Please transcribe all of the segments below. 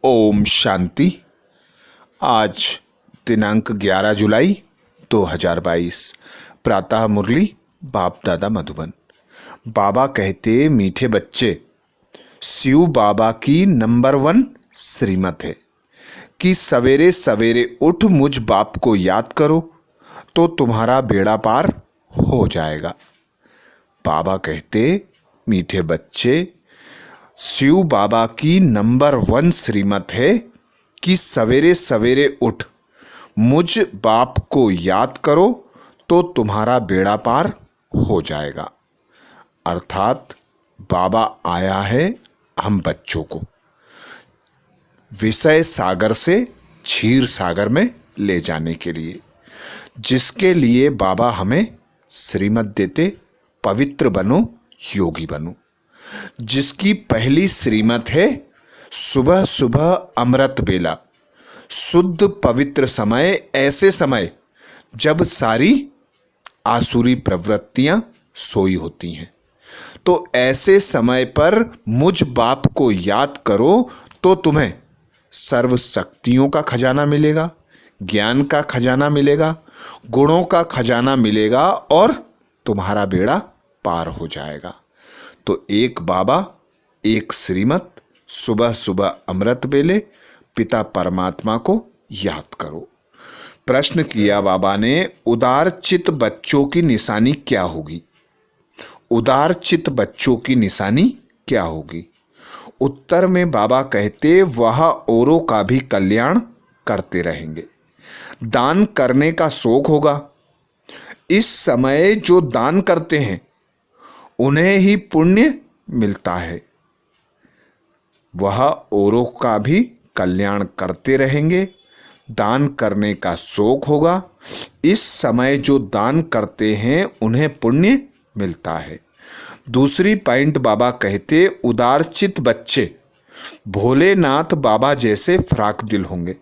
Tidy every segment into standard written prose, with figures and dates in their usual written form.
ओम शांति। आज दिनांक 11 जुलाई 2022। प्रातः मुरली बाप दादा मधुबन। बाबा कहते, मीठे बच्चे, शिव बाबा की नंबर 1 श्रीमत है कि सवेरे सवेरे उठ मुझ बाप को याद करो तो तुम्हारा बेड़ा पार हो जाएगा। बाबा कहते, मीठे बच्चे, शिव बाबा की नंबर 1 श्रीमत है कि सवेरे सवेरे उठ मुझ बाप को याद करो तो तुम्हारा बेड़ा पार हो जाएगा। अर्थात बाबा आया है हम बच्चों को विषय सागर से क्षीर सागर में ले जाने के लिए, जिसके लिए बाबा हमें श्रीमत देते, पवित्र बनो, योगी बनो। जिसकी पहली श्रीमत है सुबह सुबह अमृत बेला, शुद्ध पवित्र समय, ऐसे समय जब सारी आसुरी प्रवृत्तियां सोई होती हैं। तो ऐसे समय पर मुझ बाप को याद करो तो तुम्हें सर्व शक्तियों का खजाना मिलेगा, ज्ञान का खजाना मिलेगा, गुणों का खजाना मिलेगा और तुम्हारा बेड़ा पार हो जाएगा। तो एक बाबा, एक श्रीमत, सुबह सुबह अमृत बेले पिता परमात्मा को याद करो। प्रश्न किया बाबा ने, उदार चित्त बच्चों की निशानी क्या होगी? उदार चित्त बच्चों की निशानी क्या होगी? उत्तर में बाबा कहते, वह औरों का भी कल्याण करते रहेंगे। दान करने का शौक होगा। इस समय जो दान करते हैं उन्हें ही पुण्य मिलता है। वह औरों का भी कल्याण करते रहेंगे। दान करने का शौक होगा। इस समय जो दान करते हैं उन्हें पुण्य मिलता है। दूसरी पॉइंट बाबा कहते, उदारचित बच्चे भोलेनाथ बाबा जैसे फ्राक दिल होंगे।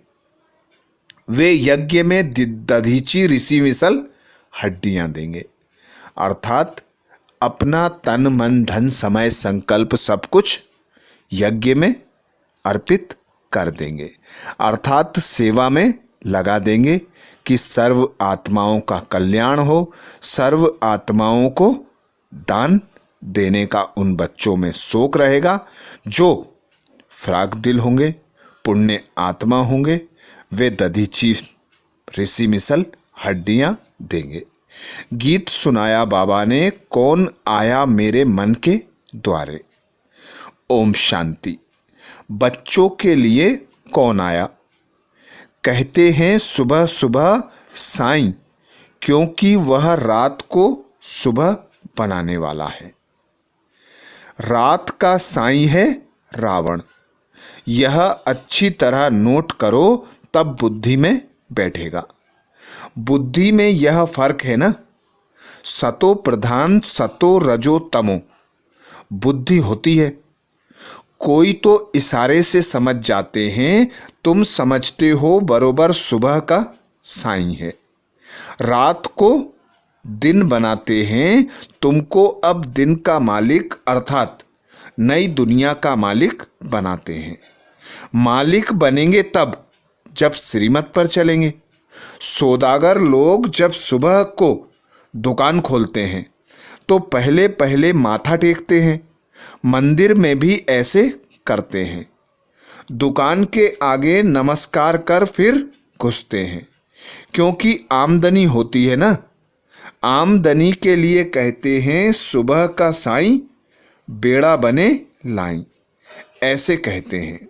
वे यज्ञ में दधीची ऋषि मिसल हड्डियां देंगे। अर्थात अपना तन मन धन समय संकल्प सब कुछ यज्ञ में अर्पित कर देंगे। अर्थात सेवा में लगा देंगे कि सर्व आत्माओं का कल्याण हो, सर्व आत्माओं को दान देने का उन बच्चों में शौक रहेगा जो फ्राक दिल होंगे, पुण्य आत्मा होंगे। वे दधीची ऋषि मिसल हड्डियां देंगे। गीत सुनाया बाबा ने, कौन आया मेरे मन के द्वारे। ओम शांति। बच्चों के लिए कौन आया? कहते हैं सुबह सुबह साईं, क्योंकि वह रात को सुबह बनाने वाला है। रात का साईं है रावण। यह अच्छी तरह नोट करो, तब बुद्धि में बैठेगा। बुद्धि में यह फर्क है ना, सतो प्रधान सतो रजो तमो बुद्धि होती है। कोई तो इशारे से समझ जाते हैं, तुम समझते हो बरोबर सुबह का साईं है। रात को दिन बनाते हैं, तुमको अब दिन का मालिक अर्थात नई दुनिया का मालिक बनाते हैं। मालिक बनेंगे तब जब श्रीमत पर चलेंगे। सौदागर लोग जब सुबह को दुकान खोलते हैं तो पहले पहले माथा टेकते हैं। मंदिर में भी ऐसे करते हैं। दुकान के आगे नमस्कार कर फिर घुसते हैं, क्योंकि आमदनी होती है ना। आमदनी के लिए कहते हैं सुबह का साईं बेड़ा बने लाईं, ऐसे कहते हैं।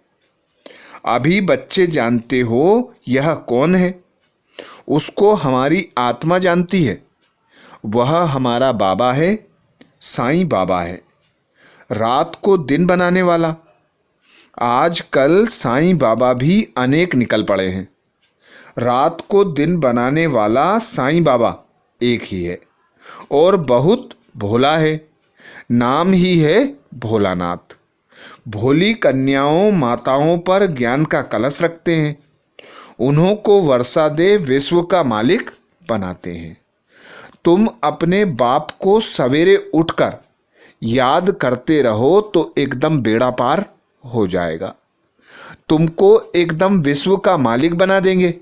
अभी बच्चे जानते हो यह कौन है? उसको हमारी आत्मा जानती है। वह हमारा बाबा है, साईं बाबा है, रात को दिन बनाने वाला। आजकल साईं बाबा भी अनेक निकल पड़े हैं। रात को दिन बनाने वाला साईं बाबा एक ही है और बहुत भोला है। नाम ही है भोलानाथ। भोली कन्याओं माताओं पर ज्ञान का कलश रखते हैं। उन्हों को वर्षा दे विश्व का मालिक बनाते हैं। तुम अपने बाप को सवेरे उठकर याद करते रहो तो एकदम बेड़ा पार हो जाएगा। तुमको एकदम विश्व का मालिक बना देंगे।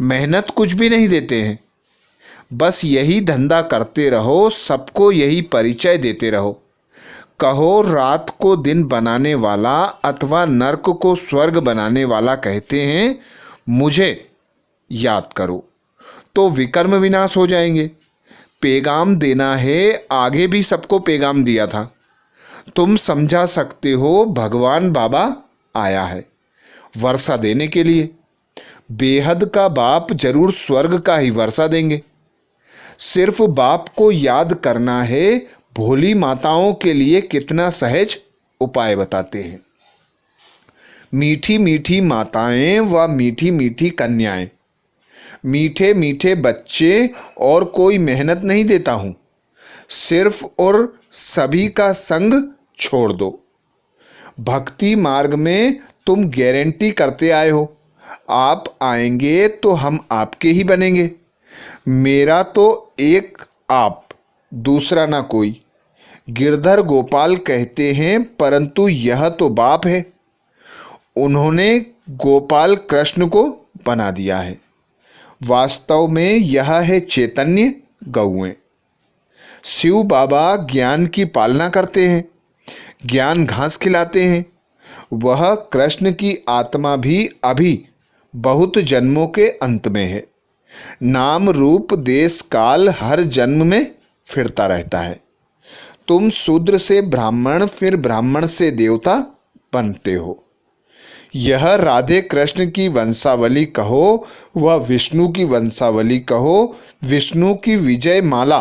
मेहनत कुछ भी नहीं देते हैं, बस यही धंधा करते रहो, सबको यही परिचय देते रहो। कहो रात को दिन बनाने वाला अथवा नर्क को स्वर्ग बनाने वाला कहते हैं मुझे याद करो, तो विकर्म विनाश हो जाएंगे। पैगाम देना है, आगे भी सबको पैगाम दिया था। तुम समझा सकते हो भगवान बाबा आया है वर्षा देने के लिए। बेहद का बाप जरूर स्वर्ग का ही वर्षा देंगे। सिर्फ बाप को याद करना है। भोली माताओं के लिए कितना सहज उपाय बताते हैं। मीठी मीठी माताएं व मीठी मीठी कन्याएं, मीठे मीठे बच्चे, और कोई मेहनत नहीं देता हूं, सिर्फ और सभी का संग छोड़ दो। भक्ति मार्ग में तुम गारंटी करते आए हो, आप आएंगे तो हम आपके ही बनेंगे। मेरा तो एक आप, दूसरा ना कोई। गिरधर गोपाल कहते हैं परंतु यह तो बाप है। उन्होंने गोपाल कृष्ण को बना दिया है। वास्तव में यह है चैतन्य गौएं। शिव बाबा ज्ञान की पालना करते हैं, ज्ञान घास खिलाते हैं। वह कृष्ण की आत्मा भी अभी बहुत जन्मों के अंत में है। नाम रूप देश काल हर जन्म में फिरता रहता है। तुम शूद्र से ब्राह्मण, फिर ब्राह्मण से देवता बनते हो। यह राधे कृष्ण की वंशावली कहो व विष्णु की वंशावली कहो। विष्णु की विजय माला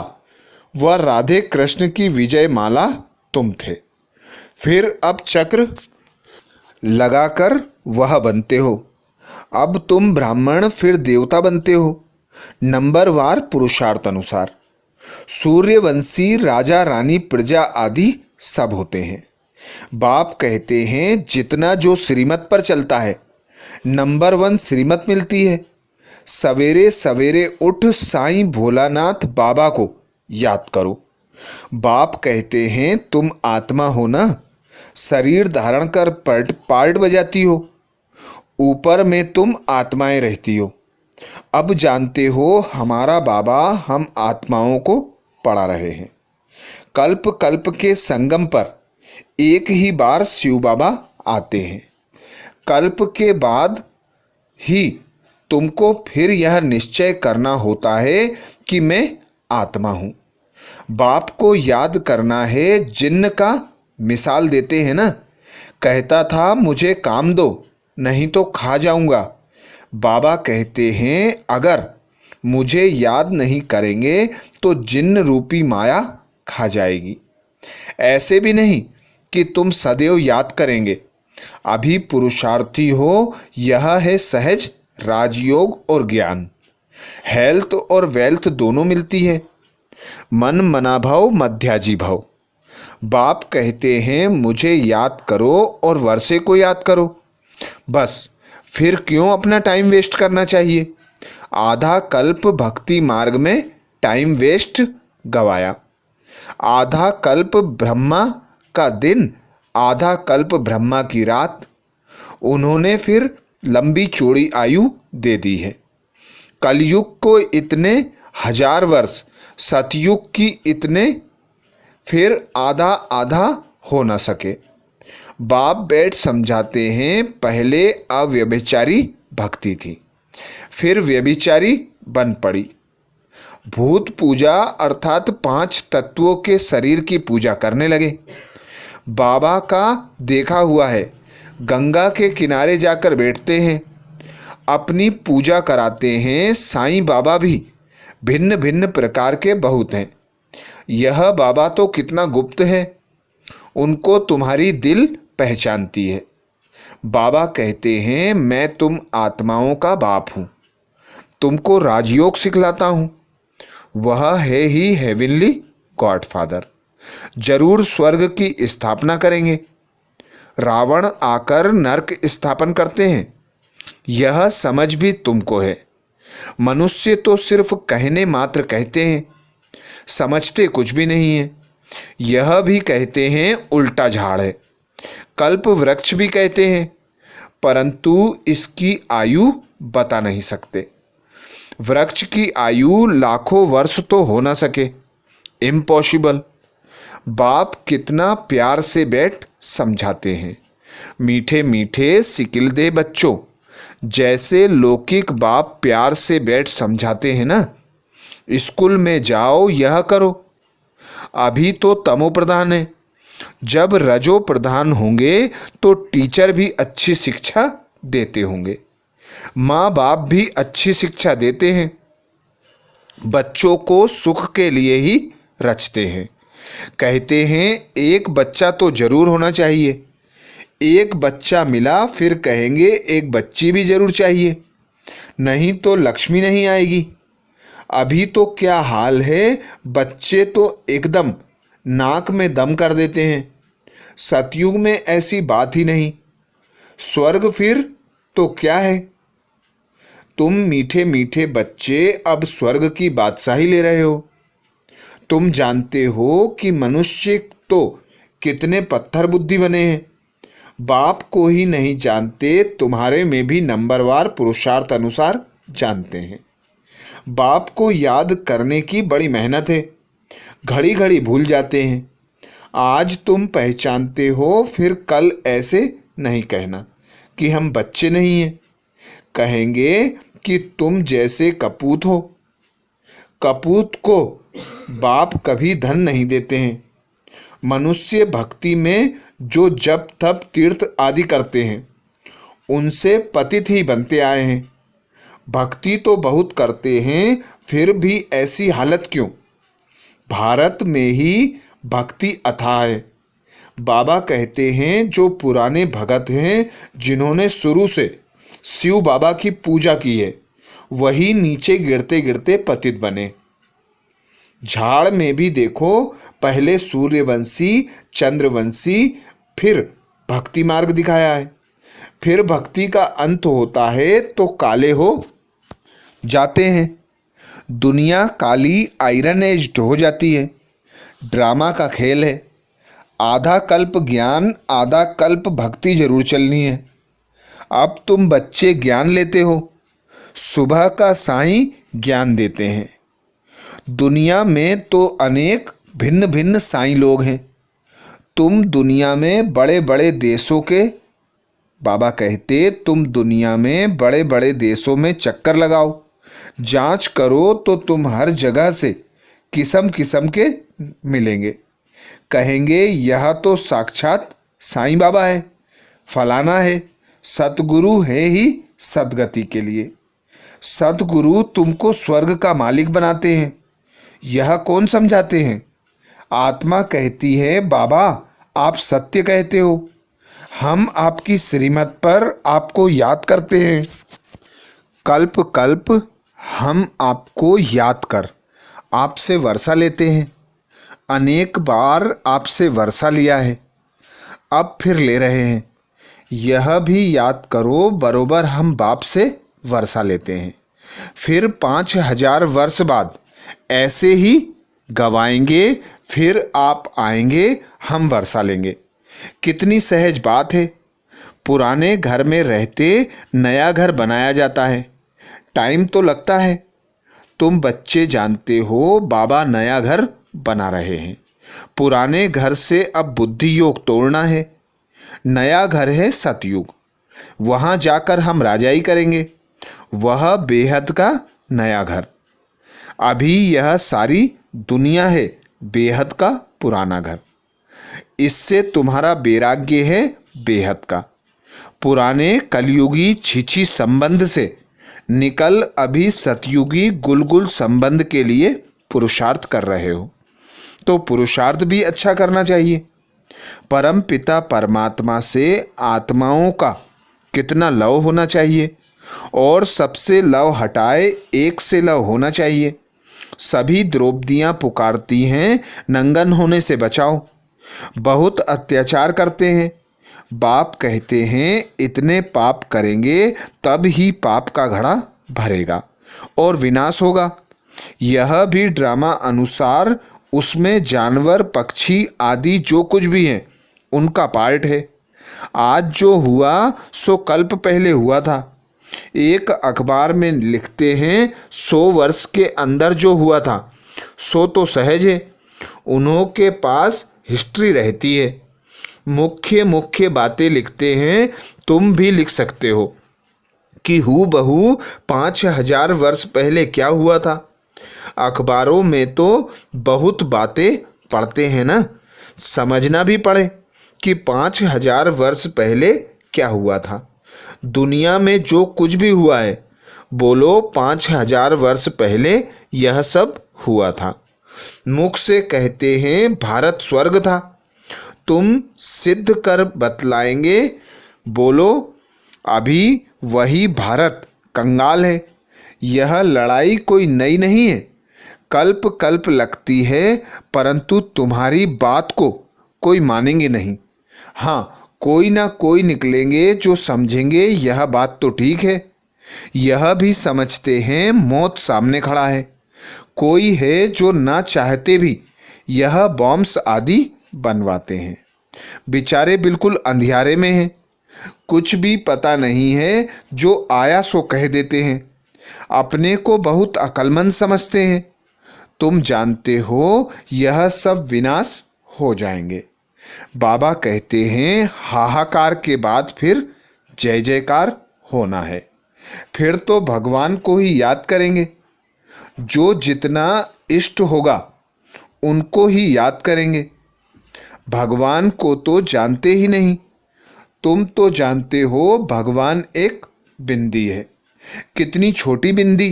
व राधे कृष्ण की विजय माला तुम थे। फिर अब चक्र लगाकर वह बनते हो। अब तुम ब्राह्मण फिर देवता बनते हो, नंबरवार पुरुषार्थ अनुसार। सूर्यवंशी राजा रानी प्रजा आदि सब होते हैं। बाप कहते हैं जितना जो श्रीमत पर चलता है, नंबर 1 श्रीमत मिलती है। सवेरे सवेरे उठ साईं भोलानाथ बाबा को याद करो। बाप कहते हैं तुम आत्मा हो ना, शरीर धारण कर पार्ट बजाती हो, ऊपर में तुम आत्माएं रहती हो। अब जानते हो हमारा बाबा हम आत्माओं को पढ़ा रहे हैं। कल्प कल्प के संगम पर एक ही बार शिव बाबा आते हैं। कल्प के बाद ही तुमको फिर यह निश्चय करना होता है कि मैं आत्मा हूं। बाप को याद करना है। जिन्न का मिसाल देते हैं ना, कहता था मुझे काम दो नहीं तो खा जाऊंगा। बाबा कहते हैं अगर मुझे याद नहीं करेंगे तो जिन्न रूपी माया खा जाएगी। ऐसे भी नहीं कि तुम सदैव याद करेंगे। अभी पुरुषार्थी हो, यह है सहज राजयोग और ज्ञान। हेल्थ और वेल्थ दोनों मिलती है। मन मना भव मध्याजी भव। बाप कहते हैं मुझे याद करो और वर्षे को याद करो। बस फिर क्यों अपना टाइम वेस्ट करना चाहिए। आधा कल्प भक्ति मार्ग में टाइम वेस्ट गवाया। आधा कल्प ब्रह्मा का दिन, आधा कल्प ब्रह्मा की रात। उन्होंने फिर लंबी चौड़ी आयु दे दी है। कलयुग को इतने 1000 वर्ष, सतयुग की इतने, फिर आधा आधा हो न सके। बाप बैठ समझाते हैं पहले अव्यभिचारी भक्ति थी, फिर व्यभिचारी बन पड़ी। भूत पूजा अर्थात 5 तत्वों के शरीर की पूजा करने लगे। बाबा का देखा हुआ है, गंगा के किनारे जाकर बैठते हैं, अपनी पूजा कराते हैं। साईं बाबा भी भिन्न भिन्न प्रकार के बहुत हैं। यह बाबा तो कितना गुप्त है, उनको तुम्हारी दिल पहचानती है। बाबा कहते हैं मैं तुम आत्माओं का बाप हूँ, तुमको राजयोग सिखलाता हूँ। वह है ही हेवनली गॉडफादर। जरूर स्वर्ग की स्थापना करेंगे। रावण आकर नरक स्थापन करते हैं, यह समझ भी तुमको है। मनुष्य तो सिर्फ कहने मात्र कहते हैं, समझते कुछ भी नहीं है। यह भी कहते हैं उल्टा झाड़ है। कल्प वृक्ष भी कहते हैं, परंतु इसकी आयु बता नहीं सकते। वृक्ष की आयु लाखों वर्ष तो हो ना सके, इम्पॉसिबल। बाप कितना प्यार से बैठ समझाते हैं, मीठे मीठे सिकिल दे बच्चों, जैसे लौकिक बाप प्यार से बैठ समझाते हैं ना। स्कूल में जाओ, यह करो। अभी तो तमो प्रधान है, जब रजो प्रधान होंगे तो टीचर भी अच्छी शिक्षा देते होंगे, माँ बाप भी अच्छी शिक्षा देते हैं, बच्चों को सुख के लिए ही रचते हैं। कहते हैं एक बच्चा तो जरूर होना चाहिए, एक बच्चा मिला फिर कहेंगे एक बच्ची भी जरूर चाहिए, नहीं तो लक्ष्मी नहीं आएगी। अभी तो क्या हाल है, बच्चे तो एकदम नाक में दम कर देते हैं। सतयुग में ऐसी बात ही नहीं, स्वर्ग फिर तो क्या है। तुम मीठे मीठे बच्चे अब स्वर्ग की बादशाही ले रहे हो। तुम जानते हो कि मनुष्य तो कितने पत्थर बुद्धि बने हैं, बाप को ही नहीं जानते, तुम्हारे में भी नंबरवार पुरुषार्थ अनुसार जानते हैं। बाप को याद करने की बड़ी मेहनत है, घड़ी घड़ी भूल जाते हैं। आज तुम पहचानते हो, फिर कल ऐसे नहीं कहना कि हम बच्चे नहीं हैं, कहेंगे कि तुम जैसे कपूत हो। कपूत को बाप कभी धन नहीं देते हैं। मनुष्य भक्ति में जो जप तप तीर्थ आदि करते हैं, उनसे पतित ही बनते आए हैं। भक्ति तो बहुत करते हैं, फिर भी ऐसी हालत क्यों। भारत में ही भक्ति अथाह है। बाबा कहते हैं जो पुराने भगत हैं, जिन्होंने शुरू से शिव बाबा की पूजा की है, वही नीचे गिरते गिरते पतित बने। झाड़ में भी देखो, पहले सूर्यवंशी चंद्रवंशी, फिर भक्ति मार्ग दिखाया है। फिर भक्ति का अंत होता है तो काले हो जाते हैं। दुनिया काली आयरन एज्ड हो जाती है। ड्रामा का खेल है। आधा कल्प ज्ञान आधा कल्प भक्ति जरूर चलनी है। अब तुम बच्चे ज्ञान लेते हो, सुबह का साईं ज्ञान देते हैं। दुनिया में तो अनेक भिन्न भिन्न साईं लोग हैं। तुम दुनिया में बड़े बड़े देशों के, बाबा कहते तुम दुनिया में बड़े बड़े देशों में चक्कर लगाओ, जांच करो तो तुम हर जगह से किस्म किस्म के मिलेंगे। कहेंगे यह तो साक्षात साईं बाबा है, फलाना है, सतगुरु है ही सदगति के लिए। सतगुरु तुमको स्वर्ग का मालिक बनाते हैं, यह कौन समझाते हैं। आत्मा कहती है बाबा आप सत्य कहते हो, हम आपकी श्रीमत पर आपको याद करते हैं। कल्प कल्प हम आपको याद कर आपसे वर्षा लेते हैं। अनेक बार आपसे वर्षा लिया है, अब फिर ले रहे हैं। यह भी याद करो, बरोबर हम बाप से वर्षा लेते हैं। फिर 5000 वर्ष बाद ऐसे ही गवाएंगे, फिर आप आएंगे, हम वर्षा लेंगे। कितनी सहज बात है। पुराने घर में रहते नया घर बनाया जाता है, टाइम तो लगता है। तुम बच्चे जानते हो बाबा नया घर बना रहे हैं। पुराने घर से अब बुद्धि योग तोड़ना है। नया घर है सतयुग, वहाँ जाकर हम राजाई करेंगे, वह बेहद का नया घर। अभी यह सारी दुनिया है बेहद का पुराना घर। इससे तुम्हारा वैराग्य है बेहद का। पुराने कलयुगी छीछी संबंध से निकल अभी सतयुगी गुलगुल संबंध के लिए पुरुषार्थ कर रहे हो, तो पुरुषार्थ भी अच्छा करना चाहिए। परम पिता परमात्मा से आत्माओं का कितना लव होना चाहिए, और सबसे लव हटाए एक से लव होना चाहिए। सभी द्रौपदियाँ पुकारती हैं नंगन होने से बचाओ, बहुत अत्याचार करते हैं। बाप कहते हैं इतने पाप करेंगे तब ही पाप का घड़ा भरेगा और विनाश होगा। यह भी ड्रामा अनुसार उसमें जानवर पक्षी आदि जो कुछ भी हैं उनका पार्ट है। आज जो हुआ सो कल्प पहले हुआ था। एक अखबार में लिखते हैं 100 वर्ष के अंदर जो हुआ था सो तो सहज है। उन्हों के पास हिस्ट्री रहती है। मुख्य मुख्य बातें लिखते हैं। तुम भी लिख सकते हो कि हूबहू 5000 वर्ष पहले क्या हुआ था। अखबारों में तो बहुत बातें पढ़ते हैं ना, समझना भी पड़े कि 5000 वर्ष पहले क्या हुआ था। दुनिया में जो कुछ भी हुआ है बोलो 5000 वर्ष पहले यह सब हुआ था। मुख से कहते हैं भारत स्वर्ग था, तुम सिद्ध कर बतलाएंगे। बोलो अभी वही भारत कंगाल है। यह लड़ाई कोई नई नहीं है, कल्प कल्प लगती है, परंतु तुम्हारी बात को कोई मानेंगे नहीं। हाँ, कोई ना कोई निकलेंगे जो समझेंगे यह बात तो ठीक है। यह भी समझते हैं मौत सामने खड़ा है। कोई है जो ना चाहते भी यह बॉम्ब्स आदि बनवाते हैं। बेचारे बिल्कुल अंधियारे में हैं, कुछ भी पता नहीं है, जो आया सो कह देते हैं। अपने को बहुत अक्लमंद समझते हैं। तुम जानते हो यह सब विनाश हो जाएंगे। बाबा कहते हैं हाहाकार के बाद फिर जय जयकार होना है। फिर तो भगवान को ही याद करेंगे। जो जितना इष्ट होगा उनको ही याद करेंगे। भगवान को तो जानते ही नहीं। तुम तो जानते हो भगवान एक बिंदी है। कितनी छोटी बिंदी,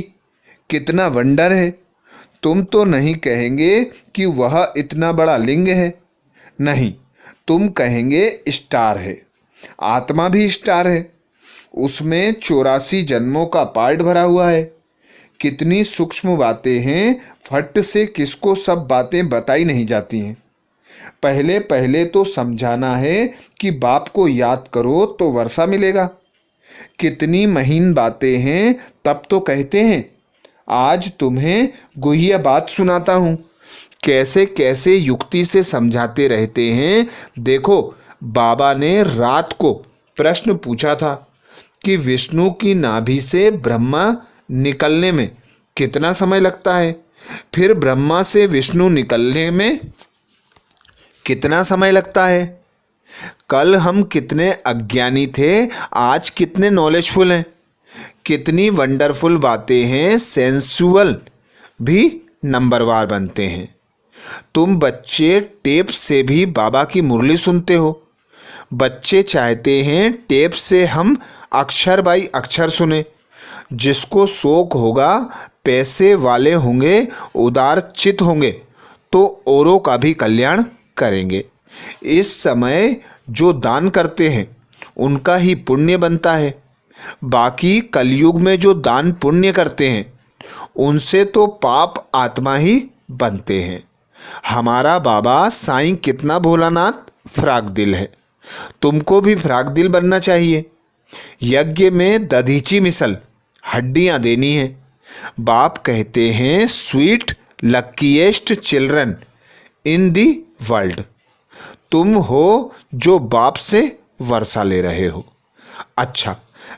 कितना वंडर है। तुम तो नहीं कहेंगे कि वह इतना बड़ा लिंग है, नहीं, तुम कहेंगे स्टार है। आत्मा भी स्टार है, उसमें 84 जन्मों का पार्ट भरा हुआ है। कितनी सूक्ष्म बातें हैं, फट से किसको सब बातें बताई नहीं जाती हैं। पहले पहले तो समझाना है कि बाप को याद करो तो वर्षा मिलेगा। कितनी महीन बातें हैं, तब तो कहते हैं आज तुम्हें गुहिया बात सुनाता हूँ। कैसे कैसे युक्ति से समझाते रहते हैं। देखो, बाबा ने रात को प्रश्न पूछा था कि विष्णु की नाभि से ब्रह्मा निकलने में कितना समय लगता है, फिर ब्रह्मा से विष्णु निकलने में कितना समय लगता है। कल हम कितने अज्ञानी थे, आज कितने नॉलेजफुल हैं। कितनी वंडरफुल बातें हैं, सेंसुअल भी नंबरवार बनते हैं। तुम बच्चे टेप से भी बाबा की मुरली सुनते हो। बच्चे चाहते हैं टेप से हम अक्षर बाई अक्षर सुने। जिसको शौक होगा, पैसे वाले होंगे, उदार चित होंगे तो औरों का भी कल्याण करेंगे। इस समय जो दान करते हैं उनका ही पुण्य बनता है। बाकी कलयुग में जो दान पुण्य करते हैं उनसे तो पाप आत्मा ही बनते हैं। हमारा बाबा साईं कितना भोलानाथ फ्राक दिल है। तुमको भी फ्राक दिल बनना चाहिए। यज्ञ में दधीची मिसल हड्डियां देनी है। बाप कहते हैं sweet luckiest children in the world. तुम हो जो बाप से वर्षा ले रहे हो। अच्छा,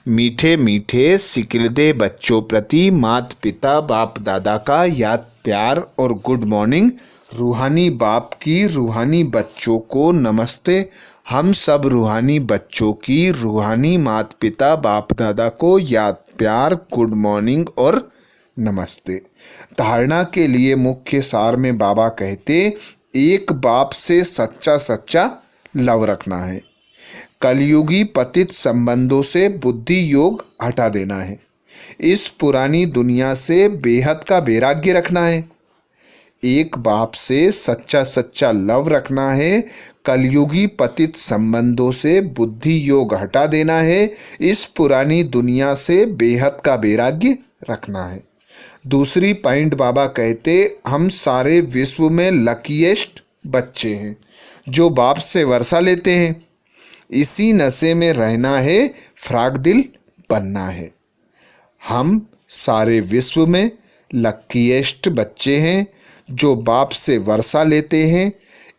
मीठे मीठे सिकिलदे बच्चों प्रति माता पिता बाप दादा का याद प्यार और गुड मॉर्निंग। रूहानी बाप की रूहानी बच्चों को नमस्ते। हम सब रूहानी बच्चों की रूहानी माता पिता बाप दादा को याद प्यार गुड मॉर्निंग और नमस्ते। धारणा के लिए मुख्य सार में बाबा कहते एक बाप से सच्चा सच्चा लव रखना है। कलयुगी पतित संबंधों से बुद्धि योग हटा देना है। इस पुरानी दुनिया से बेहद का वैराग्य रखना है। एक बाप से सच्चा सच्चा लव रखना है। कलयुगी पतित संबंधों से बुद्धि योग हटा देना है। इस पुरानी दुनिया से बेहद का वैराग्य रखना है। दूसरी पॉइंट बाबा कहते हम सारे विश्व में लकीएस्ट बच्चे हैं जो बाप से वर्षा लेते हैं। इसी नशे में रहना है, फ्राक दिल बनना है। हम सारे विश्व में लकीएस्ट बच्चे हैं जो बाप से वर्षा लेते हैं।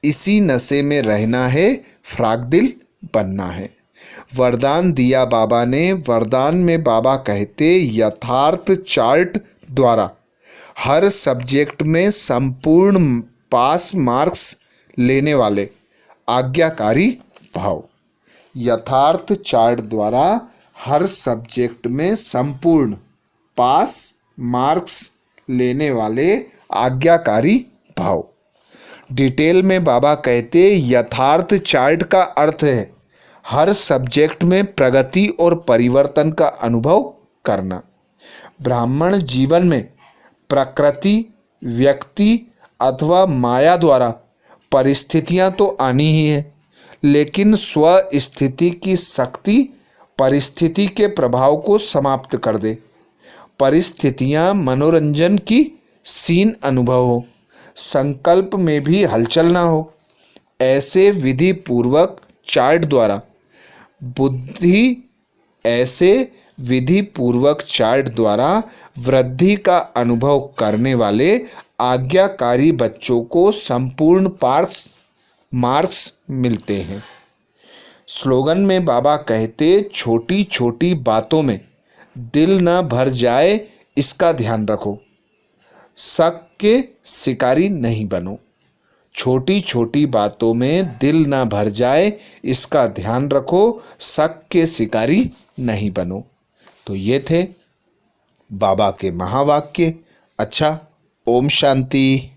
इसी नशे में रहना है, फ्राक दिल बनना है। वरदान दिया बाबा ने। वरदान में बाबा कहते यथार्थ चार्ट द्वारा हर सब्जेक्ट में संपूर्ण पास मार्क्स लेने वाले आज्ञाकारी भाव। यथार्थ चार्ट द्वारा हर सब्जेक्ट में संपूर्ण पास मार्क्स लेने वाले आज्ञाकारी भाव। डिटेल में बाबा कहते यथार्थ चार्ट का अर्थ है हर सब्जेक्ट में प्रगति और परिवर्तन का अनुभव करना। ब्राह्मण जीवन में प्रकृति, व्यक्ति अथवा माया द्वारा परिस्थितियां तो आनी ही है, लेकिन स्व स्थिति की शक्ति परिस्थिति के प्रभाव को समाप्त कर दे। परिस्थितियां मनोरंजन की सीन अनुभव हो, संकल्प में भी हलचल ना हो। ऐसे विधि पूर्वक चार्ट द्वारा वृद्धि का अनुभव करने वाले आज्ञाकारी बच्चों को संपूर्ण मार्क्स मिलते हैं। स्लोगन में बाबा कहते छोटी छोटी बातों में दिल न भर जाए इसका ध्यान रखो, शक के शिकारी नहीं बनो। छोटी छोटी बातों में दिल न भर जाए इसका ध्यान रखो, शक के शिकारी नहीं बनो। तो ये थे बाबा के महावाक्य। अच्छा, ओम शांति।